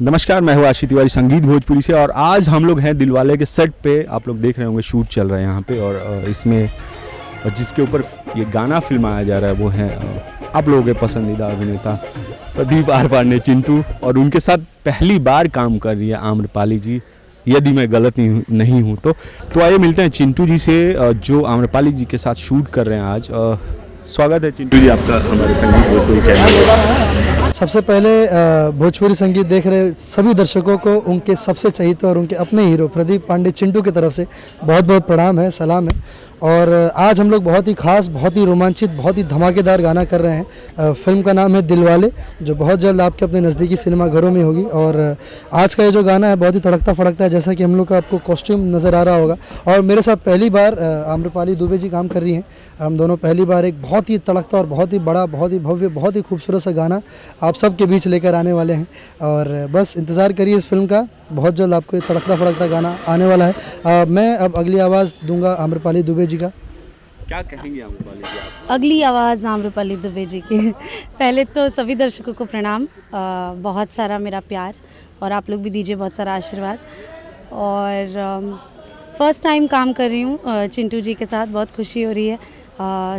नमस्कार, मैं हूँ आशीष तिवारी संगीत भोजपुरी से और आज हम लोग हैं दिलवाले के सेट पे। आप लोग देख रहे होंगे शूट चल रहा है यहाँ पे और इसमें जिसके ऊपर ये गाना फिल्माया जा रहा है वो है आप लोगों के पसंदीदा अभिनेता प्रदीप आर पांडे चिंटू, और उनके साथ पहली बार काम कर रही है आम्रपाली जी, यदि मैं गलत नहीं हूँ तो आइए मिलते हैं चिंटू जी से जो आम्रपाली जी के साथ शूट कर रहे हैं आज। स्वागत है चिंटू जी आपका हमारे संगीत भोजपुरी चैनल पर। सबसे पहले भोजपुरी संगीत देख रहे सभी दर्शकों को उनके सबसे चहेते और उनके अपने हीरो प्रदीप पांडे चिंटू की तरफ से बहुत बहुत प्रणाम है, सलाम है। और आज हम लोग बहुत ही खास, बहुत ही रोमांचित, बहुत ही धमाकेदार गाना कर रहे हैं। फिल्म का नाम है दिलवाले, जो बहुत जल्द आपके अपने नज़दीकी सिनेमाघरों में होगी। और आज का ये जो गाना है बहुत ही तड़कता फड़कता है, जैसा कि हम लोग का आपको कॉस्ट्यूम नज़र आ रहा होगा। और मेरे साथ पहली बार आम्रपाली दुबे जी काम कर रही हैं। हम दोनों पहली बार एक बहुत ही तड़कता और बहुत ही बड़ा, बहुत ही भव्य, बहुत ही खूबसूरत सा गाना आप सबके बीच लेकर आने वाले हैं। और बस इंतज़ार करिए इस फिल्म का, बहुत जल्द आपको ये तड़कता फड़कता गाना आने वाला है। मैं अब अगली आवाज़ दूंगा आम्रपाली दुबे जी का। क्या कहेंगे आम्रपाली जी आप? अगली आवाज़ आम्रपाली दुबे जी की। पहले तो सभी दर्शकों को प्रणाम, बहुत सारा मेरा प्यार और आप लोग भी दीजिए बहुत सारा आशीर्वाद। और फर्स्ट टाइम काम कर रही हूँ चिंटू जी के साथ, बहुत खुशी हो रही है।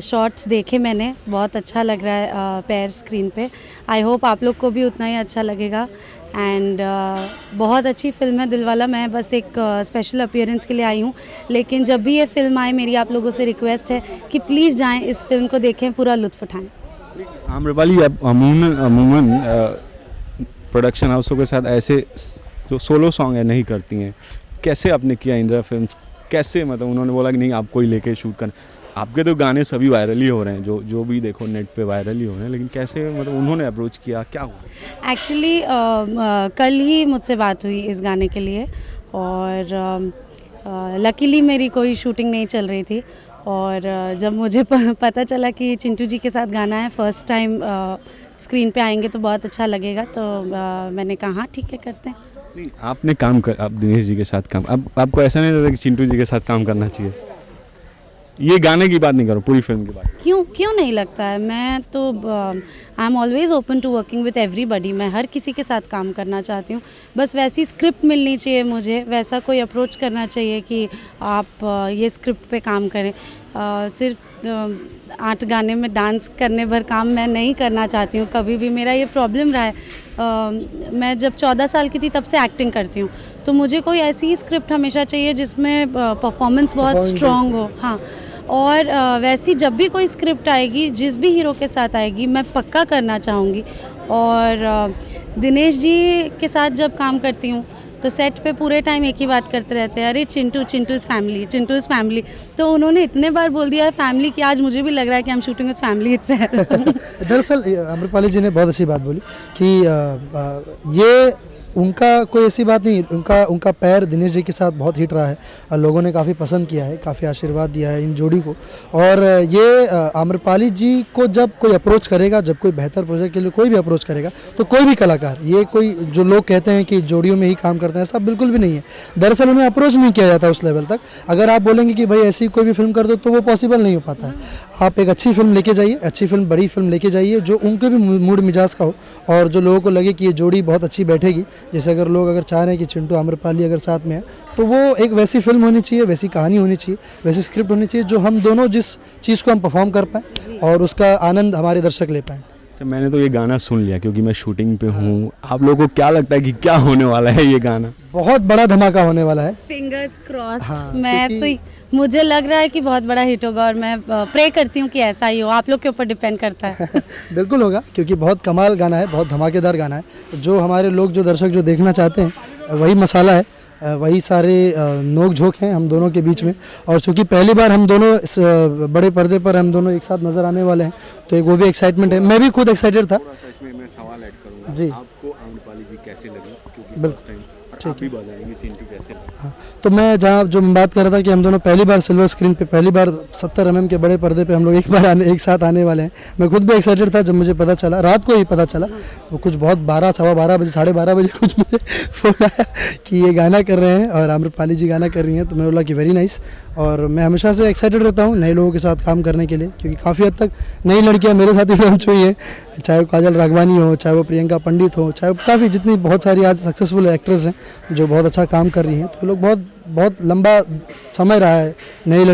शॉर्ट्स देखे मैंने, बहुत अच्छा लग रहा है पैर स्क्रीन पे। आई होप आप लोग को भी उतना ही अच्छा लगेगा। एंड बहुत अच्छी फिल्म है दिलवाला। मैं बस एक स्पेशल अपीयरेंस के लिए आई हूँ, लेकिन जब भी ये फिल्म आए मेरी आप लोगों से रिक्वेस्ट है कि प्लीज़ जाएं, इस फिल्म को देखें, पूरा लुत्फ़ उठाएं। आम्रपाली आप अमूमन प्रोडक्शन हाउसों के साथ ऐसे जो सोलो सॉन्ग है नहीं करती हैं, कैसे आपने किया इंदिरा फिल्म? कैसे मतलब उन्होंने बोला कि नहीं आपको ही लेके शूट करना? आपके तो गाने सभी वायरल ही हो रहे हैं, जो भी देखो नेट पे वायरल ही हो रहे हैं, लेकिन कैसे मतलब उन्होंने अप्रोच किया, क्या हुआ? एक्चुअली कल ही मुझसे बात हुई इस गाने के लिए और लकीली मेरी कोई शूटिंग नहीं चल रही थी। और जब मुझे पता चला कि चिंटू जी के साथ गाना है, फर्स्ट टाइम स्क्रीन पे आएंगे तो बहुत अच्छा लगेगा, तो मैंने कहा हाँ ठीक है करते हैं। नहीं, आपने काम कर, आप दिनेश जी के साथ काम, अब आपको ऐसा नहीं लगता कि चिंटू जी के साथ काम करना चाहिए? ये गाने की बात नहीं करो, पूरी फिल्म की बात। क्यों नहीं लगता है? मैं तो I am always open to working with everybody. मैं हर किसी के साथ काम करना चाहती हूँ, बस वैसी स्क्रिप्ट मिलनी चाहिए मुझे, वैसा कोई अप्रोच करना चाहिए कि आप ये स्क्रिप्ट पे काम करें। सिर्फ 8 गाने में डांस करने भर काम मैं नहीं करना चाहती हूँ, कभी भी मेरा ये प्रॉब्लम रहा है। मैं जब 14 साल की थी तब से एक्टिंग करती हूँ, तो मुझे कोई ऐसी स्क्रिप्ट हमेशा चाहिए जिसमें परफॉर्मेंस बहुत स्ट्रॉन्ग हो। हाँ, और वैसी जब भी कोई स्क्रिप्ट आएगी, जिस भी हीरो के साथ आएगी, मैं पक्का करना चाहूँगी। और दिनेश जी के साथ जब काम करती हूँ तो सेट पे पूरे टाइम एक ही बात करते रहते हैं, अरे Chintu is family, Chintu is family. तो उन्होंने इतने बार बोल दिया है फैमिली कि आज मुझे भी लग रहा है कि हम शूटिंग विद फैमिली इटसेल्फ। दरअसल आम्रपाली जी ने बहुत अच्छी बात बोली कि ये उनका कोई ऐसी बात नहीं, उनका पैर दिनेश जी के साथ बहुत हिट रहा है और लोगों ने काफ़ी पसंद किया है, काफ़ी आशीर्वाद दिया है इन जोड़ी को। और ये आम्रपाली जी को जब कोई अप्रोच करेगा, जब कोई बेहतर प्रोजेक्ट के लिए कोई भी अप्रोच करेगा, तो कोई भी कलाकार, ये कोई जो लोग कहते हैं कि जोड़ियों में ही काम करते हैं, ऐसा बिल्कुल भी नहीं है। दरअसल उन्हें अप्रोच नहीं किया जाता उस लेवल तक। अगर आप बोलेंगे कि भाई ऐसी कोई भी फिल्म कर दो तो वो पॉसिबल नहीं हो पाता है। आप एक अच्छी फिल्म लेके जाइए, अच्छी फिल्म, बड़ी फिल्म लेके जाइए जो उनके भी मूड मिजाज का हो और जो लोगों को लगे कि ये जोड़ी बहुत अच्छी बैठेगी। जैसे अगर लोग चाह रहे हैं कि चिंटू आम्रपाली अगर साथ में है, तो वो एक वैसी फिल्म होनी चाहिए, वैसी कहानी होनी चाहिए, वैसी स्क्रिप्ट होनी चाहिए जो हम दोनों जिस चीज़ को हम परफॉर्म कर पाएँ और उसका आनंद हमारे दर्शक ले पाएँ। अच्छा, मैंने तो ये गाना सुन लिया क्योंकि मैं शूटिंग पे हूँ। आप लोगों को क्या लगता है कि क्या होने वाला है? ये गाना बहुत बड़ा धमाका होने वाला है, फिंगर्स क्रॉस्ड। हाँ, मैं तो मुझे लग रहा है कि बहुत बड़ा हिट होगा और मैं प्रे करती हूँ कि ऐसा ही हो। आप लोग के ऊपर डिपेंड करता है। बिल्कुल होगा, क्योंकि बहुत कमाल गाना है, बहुत धमाकेदार गाना है। जो हमारे लोग, जो दर्शक जो देखना चाहते हैं, वही मसाला है, वही सारे नोक झोंक हैं हम दोनों के बीच में। और चूँकि पहली बार हम दोनों इस बड़े पर्दे पर हम दोनों एक साथ नज़र आने वाले हैं, तो एक वो भी एक्साइटमेंट है। मैं भी खुद एक्साइटेड था। इसमें मैं सवाल ऐड करूँगा जी, आपको आम्रपाली जी कैसे लगे? क्योंकि बिल्कुल फर्स्ट टाइम आप भी बताएंगे चिंटू कैसे लगे। हाँ, तो मैं जहाँ जो मैं बात कर रहा था कि हम दोनों पहली बार सिल्वर स्क्रीन पे, पहली बार 70 mm के बड़े पर्दे पे हम लोग एक साथ आने वाले हैं। मैं खुद भी एक्साइटेड था जब मुझे पता चला, रात को ही पता चला, वो कुछ बहुत 12, सवा 12 बजे, 12:30 बजे कुछ मुझे फोन आया कि ये गाना कर रहे हैं और आम्रपाली जी गाना कर रही हैं। तो मैं बोला कि वेरी नाइस। और मैं हमेशा से एक्साइटेड रहता हूँ नए लोगों के साथ काम करने के लिए, क्योंकि काफ़ी हद तक नई लड़कियाँ मेरे साथ ही लॉन्च हुई हैं, चाहे वो काजल राघवानी हो, चाहे वो प्रियंका पंडित हो, चाहे वो काफ़ी जितनी बहुत सारी आज सक्सेसफुल एक्ट्रेस हैं जो बहुत अच्छा काम कर रही हैं, तो लोग बहुत बहुत लंबा समय रहा है नई